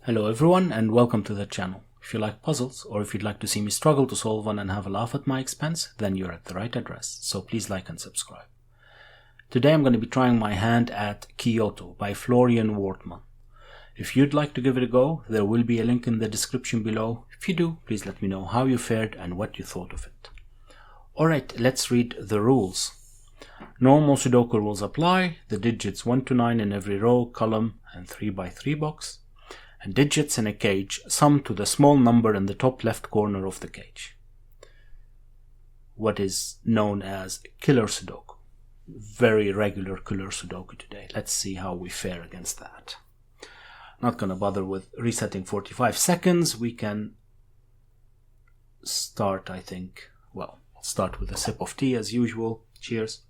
Hello everyone and welcome to the channel. If you like puzzles or if you'd like to see me struggle to solve one and have a laugh at my expense, then you're at the right address, so please like and subscribe. Today I'm going to be trying my hand at Kyoto by Florian Wortmann. If you'd like to give it a go, there will be a link in the description below. If you do, please let me know how you fared and what you thought of it. Alright, let's read the rules. Normal Sudoku rules apply, the digits 1 to 9 in every row, column and 3 by 3 box. And digits in a cage sum to the small number in the top left corner of the cage. What is known as killer Sudoku. Very regular killer Sudoku today. Let's see how we fare against that. Not gonna bother with resetting 45 seconds. We can start, I think. Well, I'll start with a sip of tea as usual. Cheers.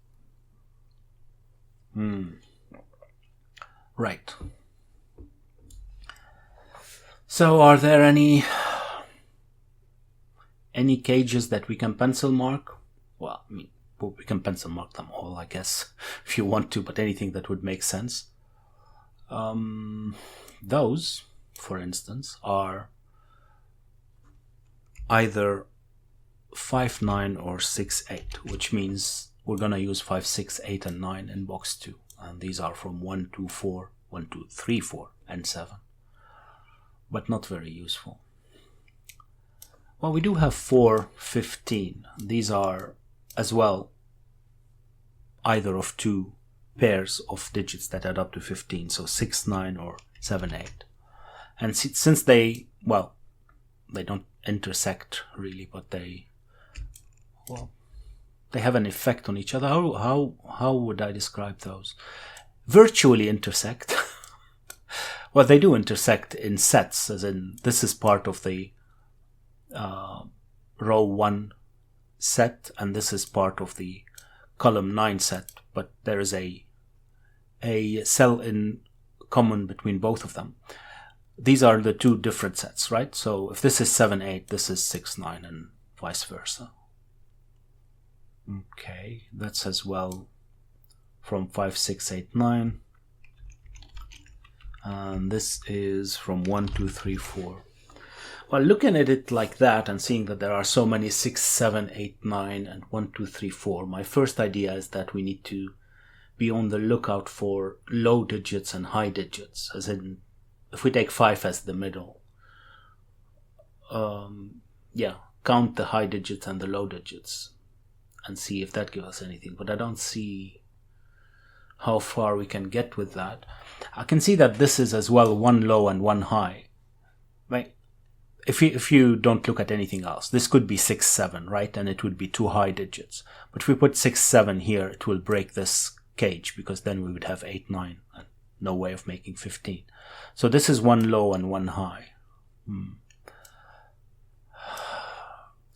Right. So are there any cages that we can pencil mark? Well, I mean, we can pencil mark them all, I guess, if you want to, but anything that would make sense. Those, for instance, are either 5, 9 or 6, 8, which means we're gonna use 5, 6, 8 and 9 in box 2. And these are from 1, 2, 4, 1, 2, 3, 4 and 7. But not very useful. Well, we do have 4, 15. These are as well either of two pairs of digits that add up to 15, so 6, 9 or 7, 8. And since they don't intersect really, but they have an effect on each other. How would I describe those? Virtually intersect. Well, they do intersect in sets, as in this is part of the row 1 set, and this is part of the column 9 set, but there is a cell in common between both of them. These are the two different sets, right? So if this is 7, 8, this is 6, 9, and vice versa. Okay, that's as well from 5, 6, 8, 9. And this is from 1, 2, 3, 4. Well, looking at it like that and seeing that there are so many 6, 7, 8, 9 and 1, 2, 3, 4, my first idea is that we need to be on the lookout for low digits and high digits, as in if we take 5 as the middle, count the high digits and the low digits and see if that gives us anything, but I don't see how far we can get with that. I can see that this is as well one low and one high, right? If you don't look at anything else, this could be 6, 7, right? And it would be two high digits. But if we put 6, 7 here, it will break this cage, because then we would have 8, 9 and no way of making 15. So this is one low and one high.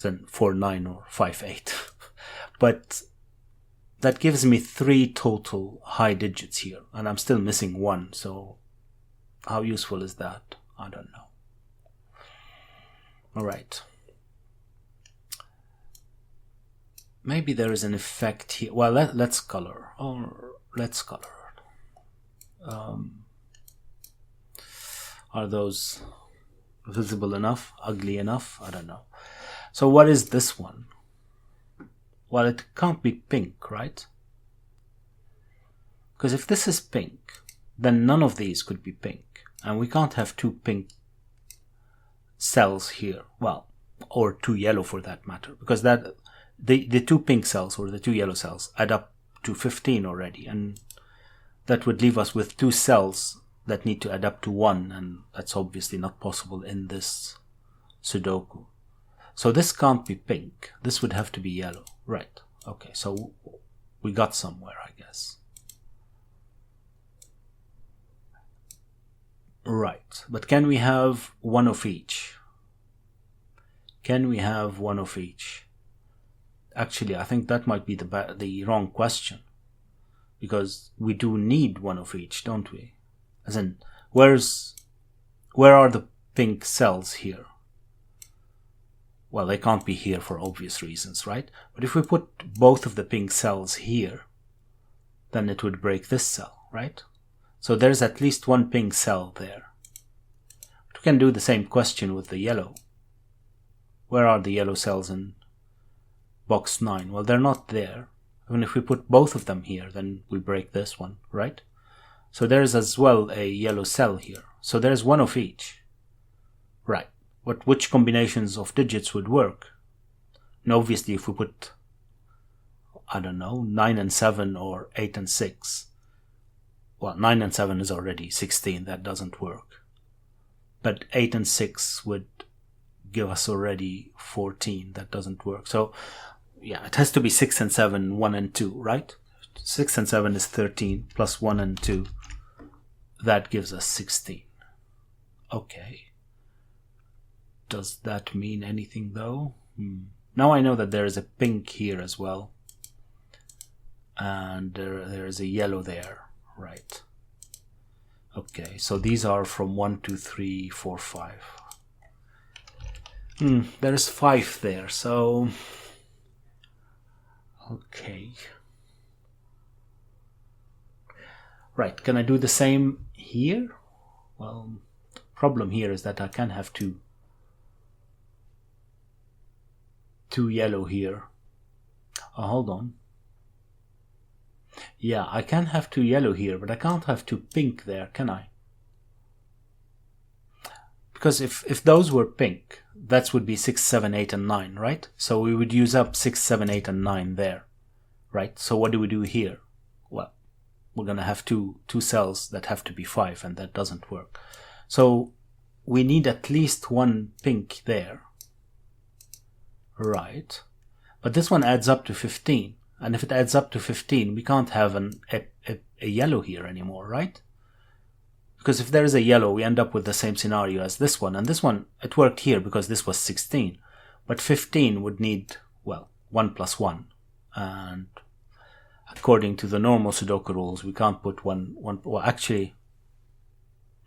Then 4, 9 or 5, 8. But that gives me 3 total high digits here, and I'm still missing 1, so how useful is that? I don't know. Alright. Maybe there is an effect here. Well, let's color. Let's color. Are those visible enough? Ugly enough? I don't know. So what is this one? Well, it can't be pink, right? Because if this is pink, then none of these could be pink. And we can't have 2 pink cells here. Well, or 2 yellow for that matter. Because that the 2 pink cells or the 2 yellow cells add up to 15 already. And that would leave us with 2 cells that need to add up to 1. And that's obviously not possible in this Sudoku. So this can't be pink. This would have to be yellow. Right. Okay, so we got somewhere, I guess. Right. But can we have one of each? Can we have one of each? Actually, I think that might be the wrong question. Because we do need one of each, don't we? As in, where are the pink cells here? Well, they can't be here for obvious reasons, right? But if we put both of the pink cells here, then it would break this cell, right? So there's at least one pink cell there. we can do the same question with the yellow. Where are the yellow cells in box 9? Well, they're not there. Even if we put both of them here, then we break this one, right? So there's as well a yellow cell here. So there's one of each. Right. But which combinations of digits would work? And obviously if we put, I don't know, 9 and 7 or 8 and 6. Well, 9 and 7 is already 16. That doesn't work. But 8 and 6 would give us already 14. That doesn't work. So yeah, it has to be 6 and 7, 1 and 2, right? 6 and 7 is 13 plus 1 and 2. That gives us 16. Okay. Does that mean anything though? Now I know that there is a pink here as well. And there is a yellow there, right? Okay, so these are from 1, 2, 3, 4, 5. There is 5 there, so... Okay. Right, can I do the same here? Well, problem here is that I can have two yellow here. Oh, hold on. Yeah, I can have 2 yellow here, but I can't have 2 pink there, can I? Because if those were pink, that would be 6, 7, 8, and 9, right? So we would use up 6, 7, 8, and 9 there, right? So what do we do here? Well, we're going to have two cells that have to be 5, and that doesn't work. So we need at least 1 pink there, right? But this one adds up to 15. And if it adds up to 15, we can't have a yellow here anymore, right? Because if there is a yellow, we end up with the same scenario as this one. And this one, it worked here because this was 16. But 15 would need, well, 1 plus 1. And according to the normal Sudoku rules, we can't put one. Well, actually,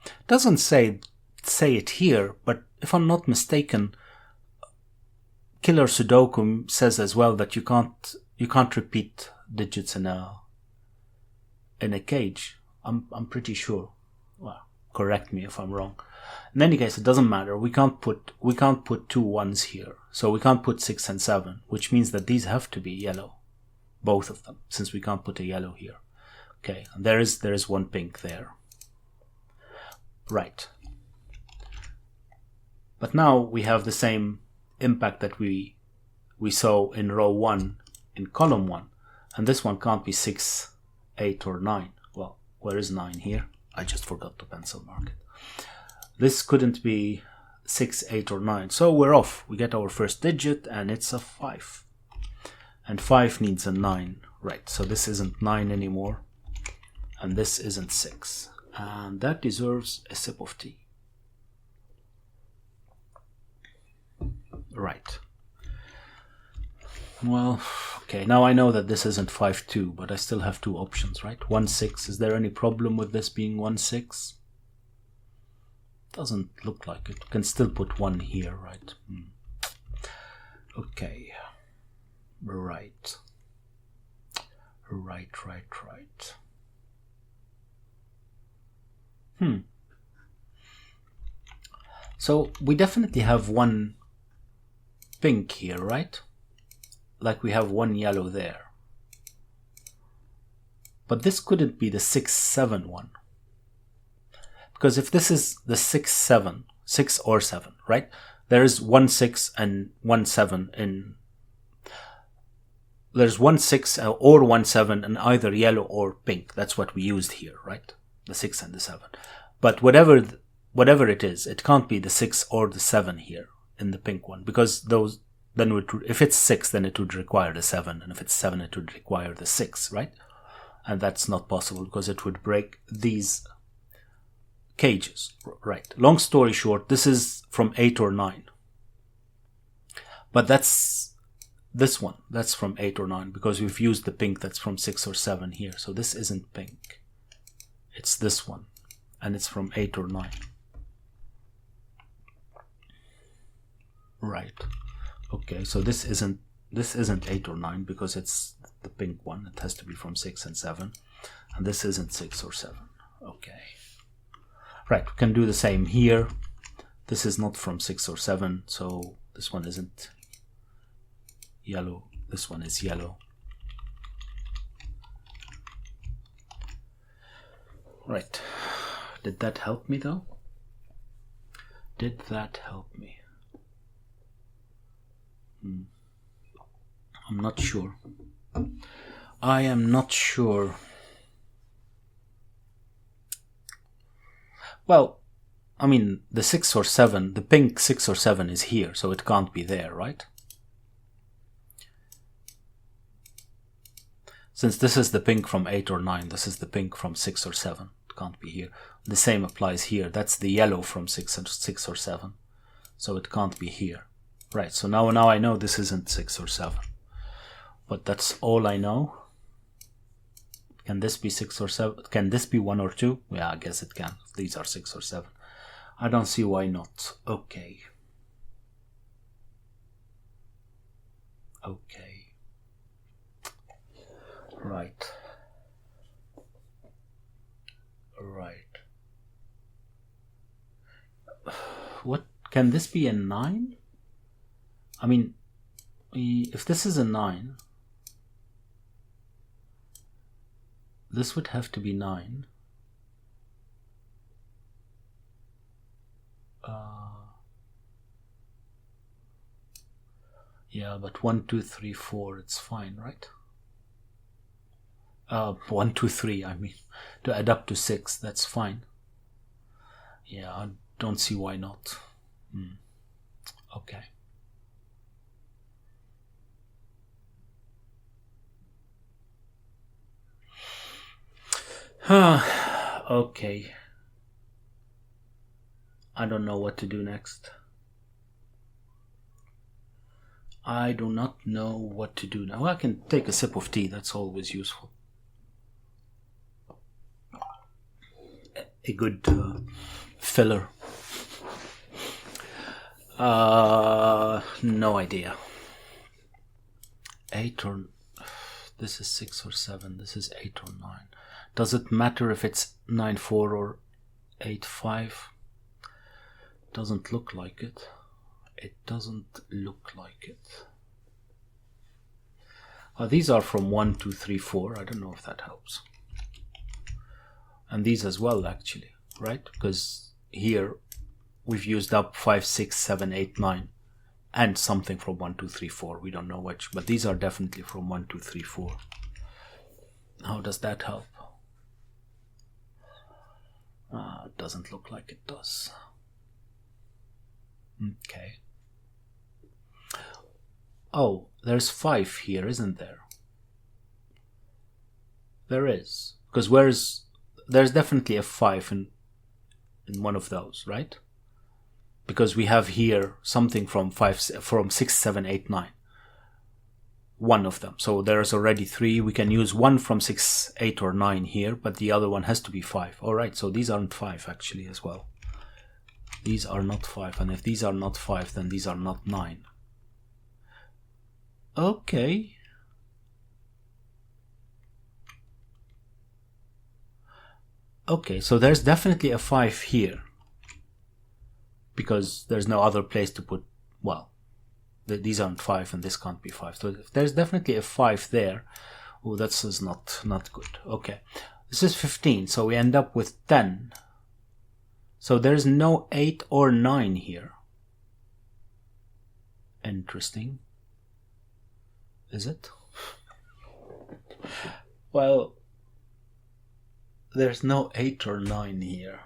it doesn't say it here, but if I'm not mistaken, Killer Sudoku says as well that you can't repeat digits in a cage. I'm pretty sure. Well, correct me if I'm wrong. In any case, it doesn't matter. We can't put 2 1s here, so we can't put 6 and 7, which means that these have to be yellow, both of them, since we can't put a yellow here. Okay, and there is 1 pink there. Right. But now we have the same impact that we saw in row 1 in column 1, and this one can't be 6, 8, or 9. Well, where is 9 here? I just forgot to pencil mark it. This couldn't be 6, 8, or 9, so we're off. We get our first digit, and it's a 5. And 5 needs a 9, right? So this isn't 9 anymore, and this isn't 6. And that deserves a sip of tea. Right. Well, okay, now I know that this isn't 5, 2, but I still have 2 options, right? 1, 6. Is there any problem with this being 1, 6? Doesn't look like it. Can still put 1 here, right? Okay. Right. So we definitely have 1 pink here, right? Like we have 1 yellow there. But this couldn't be the 6, 7 one. Because if this is the 6, 7, 6 or 7, right? There is 1, 6 and 1, 7 in... There's 1, 6 or 1, 7 in either yellow or pink. That's what we used here, right? The 6 and the 7. But whatever it is, it can't be the 6 or the 7 here in the pink one. Because those... Then if it's 6, then it would require the 7. And if it's 7, it would require the 6, right? And that's not possible because it would break these cages, right? Long story short, this is from 8 or 9. But that's this one. That's from 8 or 9 because we've used the pink that's from 6 or 7 here. So this isn't pink. It's this one. And it's from 8 or 9. Right. Okay, so this isn't 8 or 9 because it's the pink one. It has to be from 6 and 7. And this isn't 6 or 7. Okay. Right, we can do the same here. This is not from 6 or 7, so this one isn't yellow. This one is yellow. Right. Did that help me though? Did that help me? I'm not sure. I am not sure. Well, I mean, the 6 or 7, the pink 6 or 7 is here, so it can't be there, right? Since this is the pink from 8 or 9, this is the pink from 6 or 7. It can't be here. The same applies here. That's the yellow from 6 or 7. So it can't be here. Right, so now I know this isn't 6 or 7. But that's all I know. Can this be 6 or 7? Can this be 1 or 2? Yeah, I guess it can. These are 6 or 7. I don't see why not. Okay. Okay. Right. Right. What, can this be a 9? I mean, if this is a 9, this would have to be 9. Yeah, but 1, 2, 3, 4, it's fine, right? 1, 2, 3, I mean, to add up to 6, that's fine. Yeah, I don't see why not. Okay. Okay. I don't know what to do next. I do not know what to do now. I can take a sip of tea, that's always useful. A good filler. No idea. 8 or... This is 6 or 7, this is 8 or 9. Does it matter if it's 9-4 or 8-5? Doesn't look like it. It doesn't look like it. These are from 1, 2, 3, 4. I don't know if that helps. And these as well, actually, right? Because here we've used up 5, 6, 7, 8, 9, and something from 1, 2, 3, 4. We don't know which, but these are definitely from 1, 2, 3, 4. How does that help? It doesn't look like it does. Okay. Oh, there's 5 here, isn't there? There is. Because there's definitely a 5 in one of those, right? Because we have here something from 6, 7, 8, 9. One of them. So there's already 3. We can use one from 6, 8, or 9 here, but the other one has to be 5. Alright, so these aren't 5 actually as well. These are not 5, and if these are not 5, then these are not 9. Okay. Okay, so there's definitely a 5 here. Because there's no other place to put, well, these aren't 5 and this can't be 5. So if there's definitely a 5 there. Oh, that's not good. Okay, this is 15, so we end up with 10. So there's no 8 or 9 here. Interesting. Is it? Well, there's no 8 or 9 here.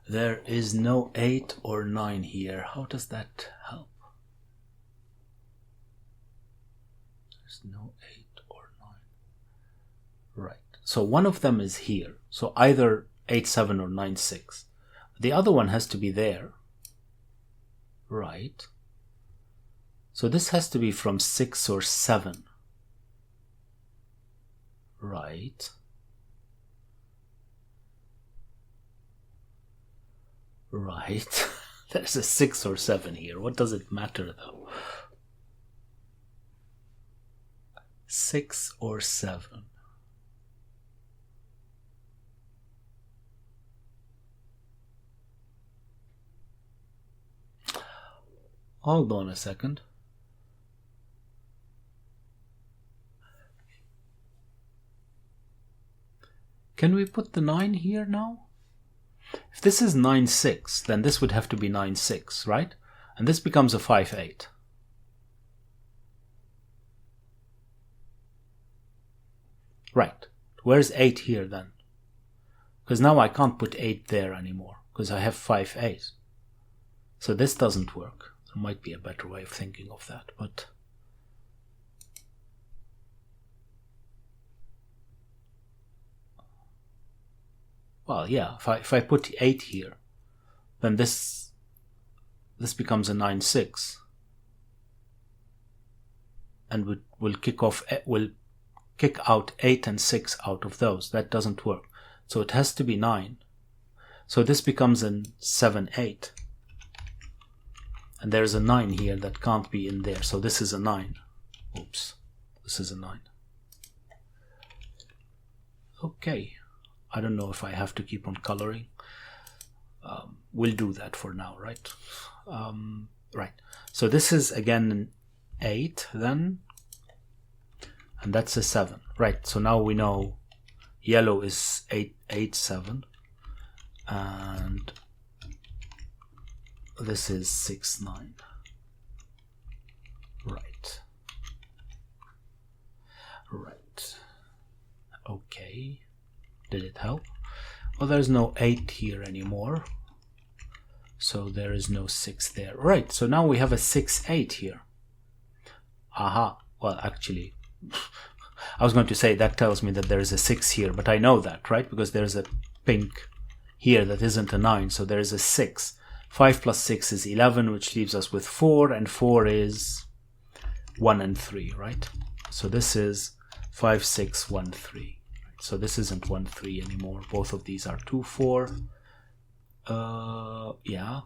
There is no 8 or 9 here. How does that help? There's no 8 or 9. Right. So one of them is here. So either 8, 7 or 9, 6. The other one has to be there. Right. So this has to be from 6 or 7. Right. Right. There's a 6 or 7 here. What does it matter though? 6 or 7. Hold on a second. Can we put the 9 here now? If this is 9, 6, then this would have to be 9, 6, right? And this becomes a 5, 8. Right. Where's 8 here then? Because now I can't put 8 there anymore, because I have 5, 8. So this doesn't work. There might be a better way of thinking of that, but... Well, yeah, if I put 8 here, then this becomes a 9, 6. And we'll kick out 8 and 6 out of those. That doesn't work. So it has to be 9. So this becomes a 7, 8. And there's a 9 here that can't be in there. So this is a 9. Oops. This is a 9. Okay. I don't know if I have to keep on coloring. We'll do that for now, right? Right. So this is again an 8 then. And that's a 7. Right. So now we know yellow is 8, 8, 7. And this is 6, 9. Right. Right. Okay. Did it help? Well, there's no 8 here anymore. So there is no 6 there. Right, so now we have a 6, 8 here. Aha. Well, actually, I was going to say that tells me that there is a 6 here, but I know that, right? Because there's a pink here that isn't a 9, so there is a 6. 5 plus 6 is 11, which leaves us with 4, and 4 is 1 and 3, right? So this is 5, 6, 1, 3. So this isn't 1, 3 anymore. Both of these are 2, 4. Yeah.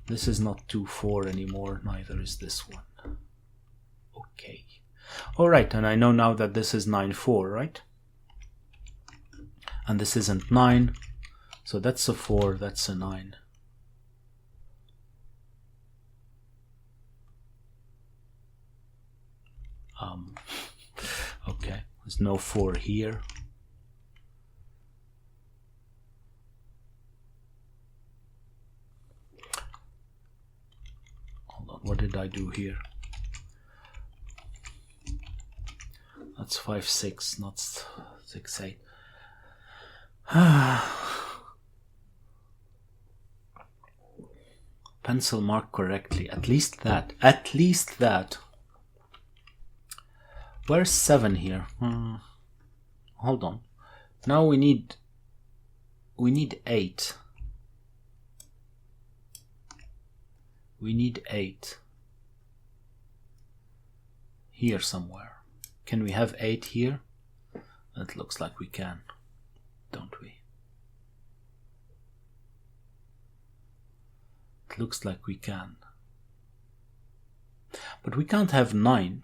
This is not 2, 4 anymore. Neither is this one. Okay. Alright, and I know now that this is 9, 4, right? And this isn't 9. So that's a 4, that's a 9. Okay. There's no 4 here. What did I do here? That's 5, 6, not 6, 8. Pencil mark correctly. At least that. At least that. Where's 7 here? Hold on. Now we need 8. We need 8 here somewhere. Can we have 8 here? It looks like we can, don't we? It looks like we can. But we can't have 9.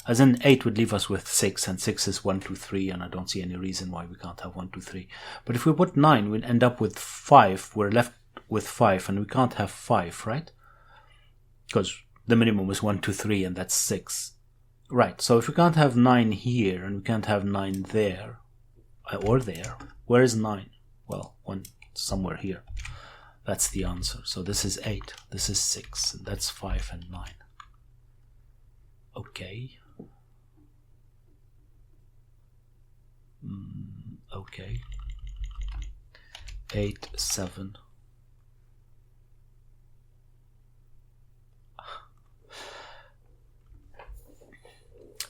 As in 8 would leave us with 6, and 6 is 1, 2, 3, and I don't see any reason why we can't have 1, 2, 3. But if we put 9, we'll end up with 5. We're left with 5, and we can't have 5, right? Because the minimum is 1, 2, 3, and that's 6. Right, so if we can't have 9 here, and we can't have 9 there, or there, where is 9? Well, somewhere here. That's the answer. So this is 8, this is 6, and that's 5 and 9. Okay. Okay. 8, 7.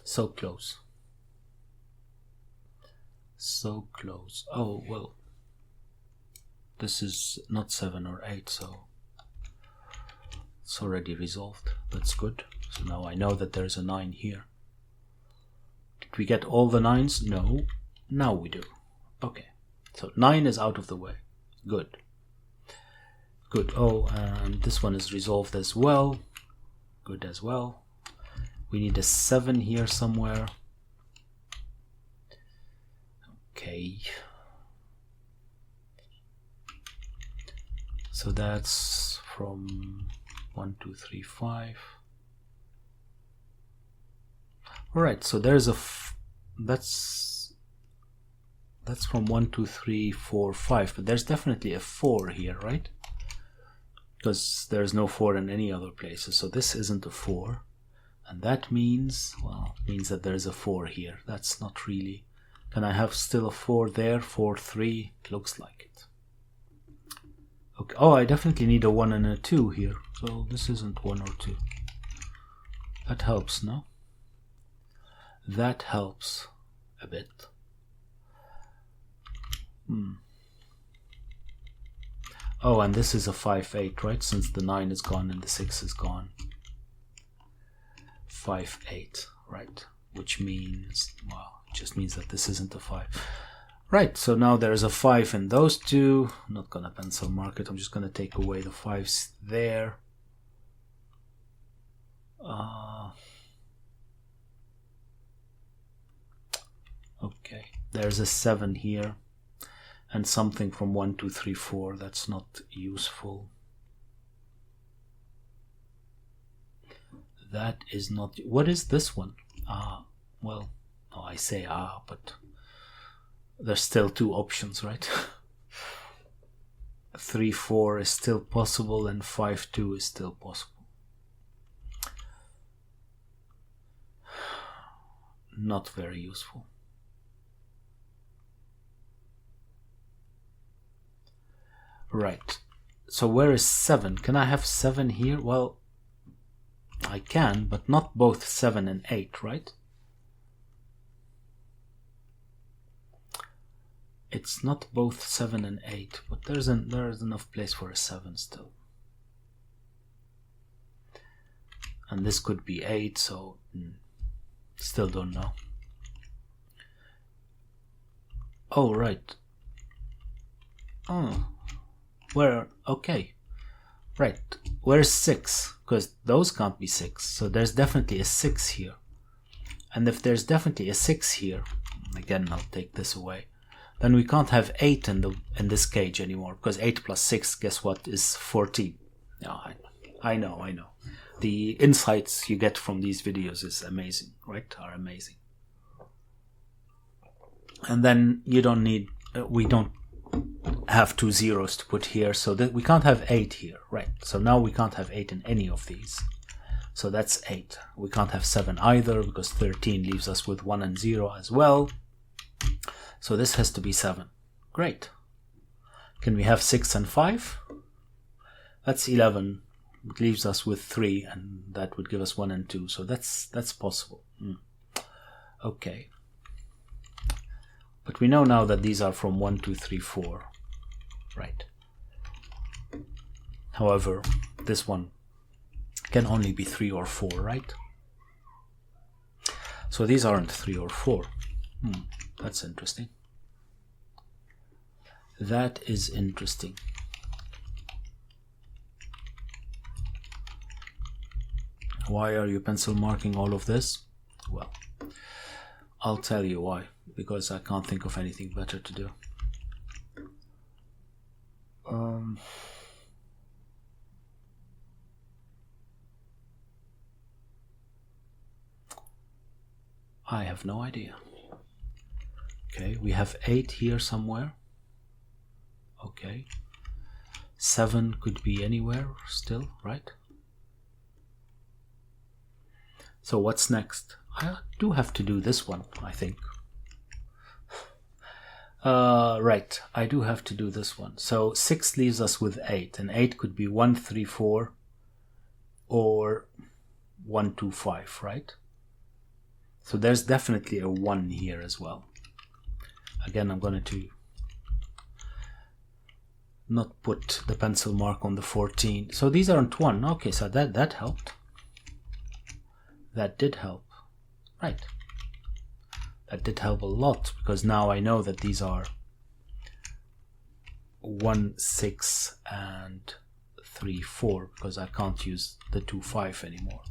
So close. So close. Oh, well. This is not 7 or 8, so it's already resolved. That's good. So now I know that there's a 9 here. Did we get all the 9s? No. Now we do. Okay. So 9 is out of the way. Good. Good. Oh, and this one is resolved as well. Good as well. We need a 7 here somewhere. Okay. So that's from 1, 2, 3, 5. All right, so there's a that's from 1, 2, 3, 4, 5, but there's definitely a 4 here, right? Because there's no 4 in any other places, so this isn't a 4. And that means, well, it means that there's a 4 here. That's not really. Can I have still a 4 there? 4, 3, it looks like it. Okay. Oh, I definitely need a 1 and a 2 here, so this isn't 1 or 2. That helps, no? That helps a bit. Oh, and this is a 5, 8, right? Since the 9 is gone and the 6 is gone. 5, 8, right? Which means, well, it just means that this isn't a 5. Right, so now there's a 5 in those two. I'm not gonna pencil mark it. I'm just gonna take away the 5s there. Okay, there's a 7 here. And something from 1, 2, 3, 4. That's not useful. That is not. What is this one? Well, no, I say but there's still 2 options, right? 3, 4 is still possible, and 5, 2 is still possible. Not very useful. Right, so where is 7? Can I have 7 here? Well, I can, but not both 7 and 8, right? It's not both 7 and 8, but there is enough place for a 7 still. And this could be 8, so still don't know. Oh, right. Oh. Where? Okay. Right. Where's 6? Because those can't be 6. So there's definitely a 6 here. And if there's definitely a 6 here, again, I'll take this away, then we can't have 8 in this cage anymore. Because 8 plus 6, guess what, is 14. Yeah, I know. The insights you get from these videos is amazing, right? Are amazing. And then you don't need, we don't have 2 zeros to put here, so that we can't have 8 here, right? So now we can't have 8 in any of these. So that's 8. We can't have 7 either, because 13 leaves us with 1 and 0 as well. So this has to be 7. Great. Can we have 6 and 5? That's 11. It leaves us with 3, and that would give us 1 and 2. So that's possible. Okay. But we know now that these are from 1, 2, 3, 4. Right. However, this one can only be 3 or 4, right? So these aren't 3 or 4. That's interesting. That is interesting. Why are you pencil marking all of this? Well, I'll tell you why. Because I can't think of anything better to do. I have no idea. Okay, we have 8 here somewhere. Okay. 7 could be anywhere still, right? So what's next? I do have to do this one, I think. Right, I do have to do this one. So 6 leaves us with 8, and 8 could be 1, 3, 4 or 1, 2, 5, right? So there's definitely a 1 here as well. Again, I'm going to not put the pencil mark on the 14. So these aren't 1. Okay, so that helped. That did help. Right. That did help a lot, because now I know that these are 1, 6 and 3, 4, because I can't use the 2, 5 anymore.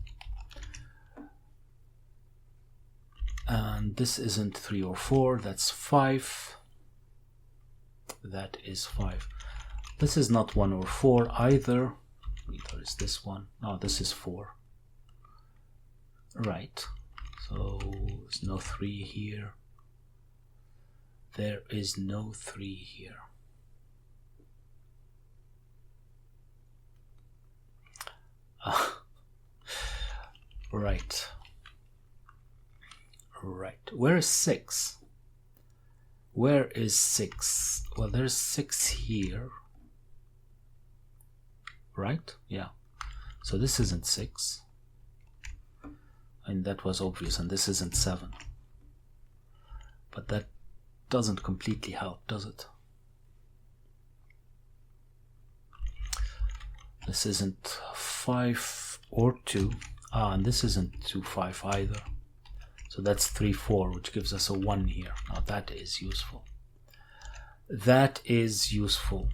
And this isn't 3 or 4, that's 5. That is 5. This is not 1 or 4 either. Either is this one. No, this is 4. Right. So there's no 3 here. There is no 3 here. Right. Right. Where is 6? Where is 6? Well, there's 6 here. Right? Yeah. So this isn't 6. And that was obvious, and this isn't 7. But that doesn't completely help, does it? This isn't 5 or 2. And this isn't 2, 5 either. So that's 3, 4, which gives us a 1 here. Now that is useful. That is useful.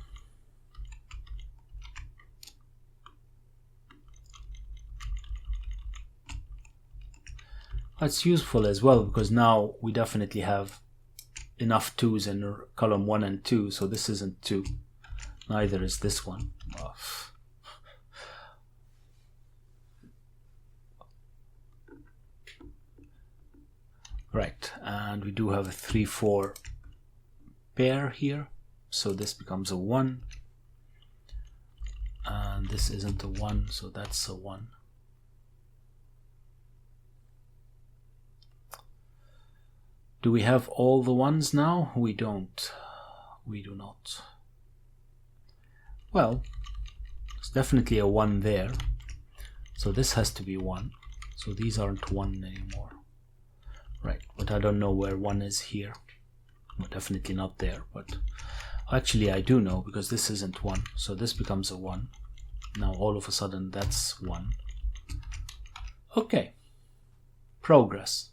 That's useful as well, because now we definitely have enough 2s in column 1 and 2, so this isn't 2. Neither is this one. Oh. Right, and we do have a 3, 4 pair here, so this becomes a 1. And this isn't a 1, so that's a 1. Do we have all the 1s now? We don't. We do not. Well, there's definitely a 1 there. So this has to be 1. So these aren't 1 anymore. Right, but I don't know where 1 is here. Well, definitely not there, but actually I do know, because this isn't 1. So this becomes a 1. Now all of a sudden that's 1. Okay. Progress.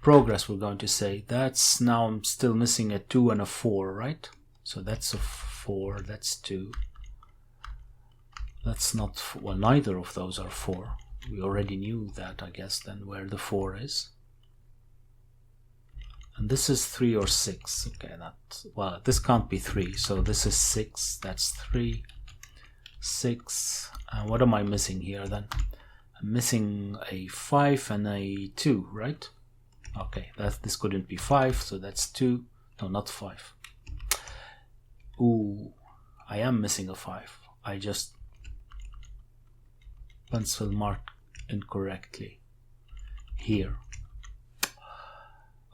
Progress, we're going to say. That's now I'm still missing a 2 and a 4, right? So that's a 4, that's 2. That's not, well, neither of those are 4. We already knew that, I guess, then where the 4 is. And this is 3 or 6. Okay, that, well, this can't be 3, so this is 6, that's 3, 6. And what am I missing here then? I'm missing a 5 and a 2, right? Okay, this couldn't be 5, so that's 2. No, not 5. Ooh, I am missing a 5. I just pencil marked incorrectly here.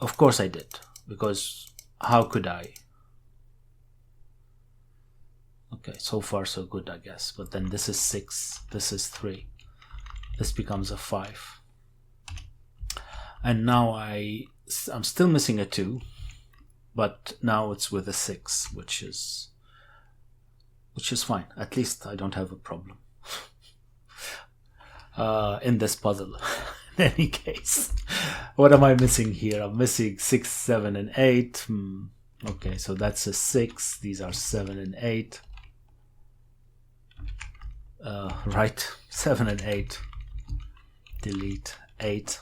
Of course I did, because how could I? Okay, so far so good, I guess. But then this is 6, this is 3. This becomes a 5. And now I'm still missing a 2, but now it's with a 6, which is fine. At least I don't have a problem in this puzzle. In any case, what am I missing here? I'm missing 6, 7, and 8. Okay, so that's a 6. These are 7 and 8. Right, 7 and 8. Delete 8.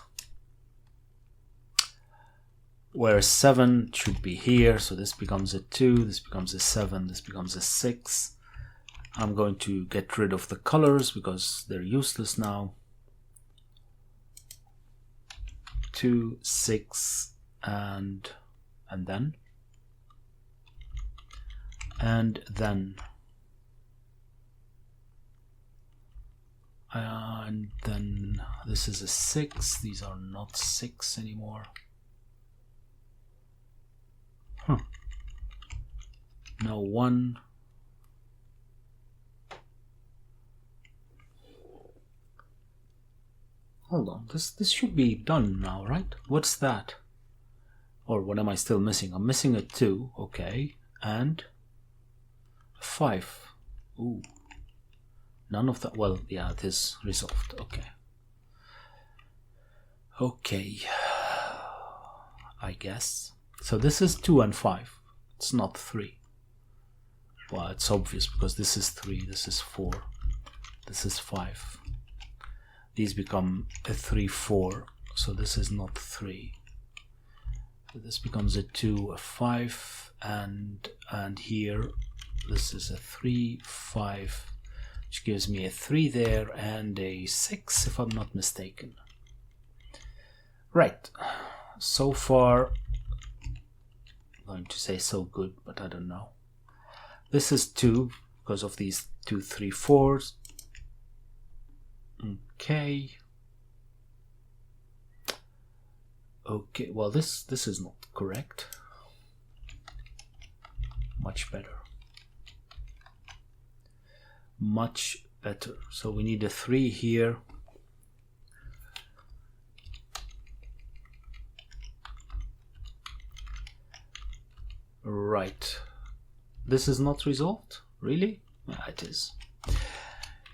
Whereas 7 should be here, so this becomes a 2, this becomes a 7, this becomes a 6. I'm going to get rid of the colors because they're useless now. 2, 6, and then this is a 6. These are not 6 anymore. Now 1. Hold on, this should be done now, right? What's that? Or what am I still missing? I'm missing a 2, okay, and a 5. Ooh, none of that. Well, yeah, it is resolved. Okay. Okay, I guess. So this is 2 and 5. It's not 3. Well, it's obvious because this is 3, this is 4, this is 5. These become a 3, 4, so this is not 3. So this becomes a 2, a 5, and here this is a 3, 5, which gives me a 3 there and a 6 if I'm not mistaken. Right, so far, I'm going to say so good, but I don't know. This is 2 because of these 2, 3, 4s. Okay. Okay, well this is not correct. Much better. Much better. So we need a 3 here. Right. This is not resolved? Really? Yeah, it is.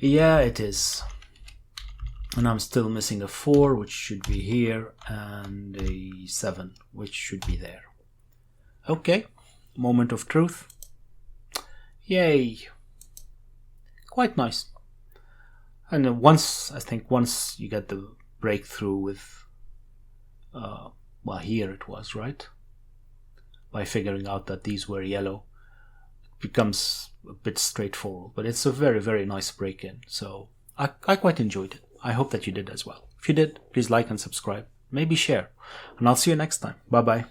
Yeah, it is. And I'm still missing a 4, which should be here, and a 7, which should be there. Okay, moment of truth. Yay. Quite nice. And I think once you get the breakthrough with, well, here it was, right? By figuring out that these were yellow, it becomes a bit straightforward. But it's a very, very nice break-in. So I quite enjoyed it. I hope that you did as well. If you did, please like and subscribe. Maybe share. And I'll see you next time. Bye-bye.